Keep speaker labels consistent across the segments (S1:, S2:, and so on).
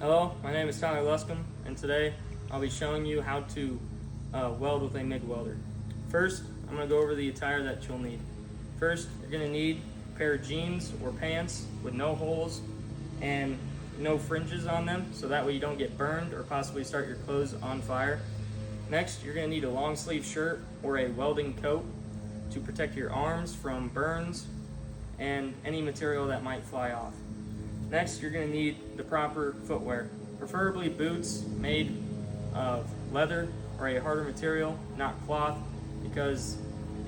S1: Hello, my name is Tyler Luscombe, and today I'll be showing you how to weld with a MIG welder. First, I'm going to go over the attire that you'll need. First, you're going to need a pair of jeans or pants with no holes and no fringes on them, so that way you don't get burned or possibly start your clothes on fire. Next, you're going to need a long sleeve shirt or a welding coat to protect your arms from burns and any material that might fly off. Next, you're going to need the proper footwear, preferably boots made of leather or a harder material, not cloth, because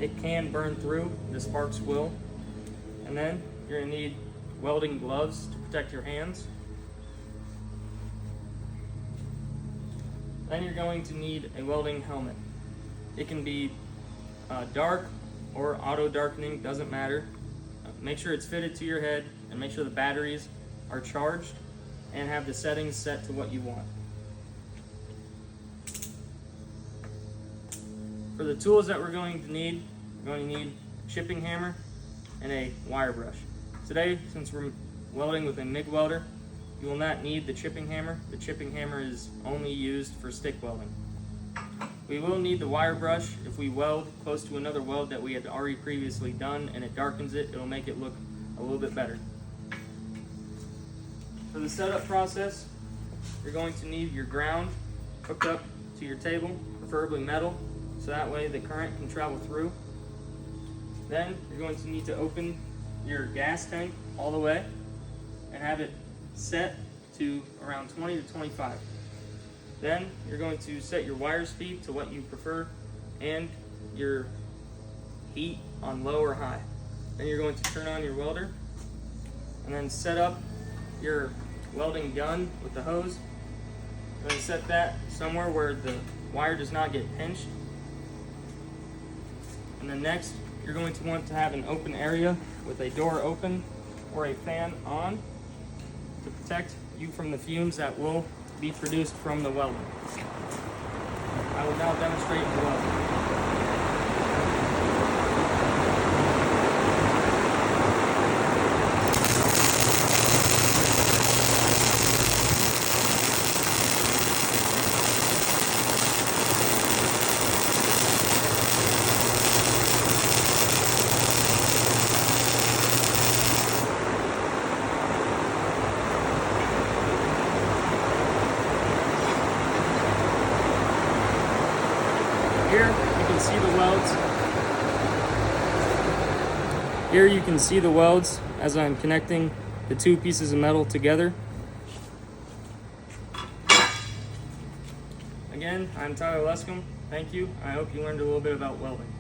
S1: it can burn through, the sparks will. And then you're going to need welding gloves to protect your hands. Then you're going to need a welding helmet. It can be dark or auto darkening, doesn't matter. Make sure it's fitted to your head and make sure the batteries are charged and have the settings set to what you want. For the tools that we're going to need a chipping hammer and a wire brush. Today, since we're welding with a MIG welder, you will not need the chipping hammer. The chipping hammer is only used for stick welding. We will need the wire brush if we weld close to another weld that we had already previously done and it darkens it, it'll make it look a little bit better. For the setup process, you're going to need your ground hooked up to your table, preferably metal, so that way the current can travel through. Then you're going to need to open your gas tank all the way and have it set to around 20 to 25. Then you're going to set your wire speed to what you prefer and your heat on low or high. Then you're going to turn on your welder and then set up your welding gun with the hose. You're going to set that somewhere where the wire does not get pinched. And then next, you're going to want to have an open area with a door open or a fan on to protect you from the fumes that will be produced from the welding. I will now demonstrate the welding. Here you can see the welds. Here you can see the welds as I'm connecting the two pieces of metal together. Again, I'm Tyler Luscombe. Thank you. I hope you learned a little bit about welding.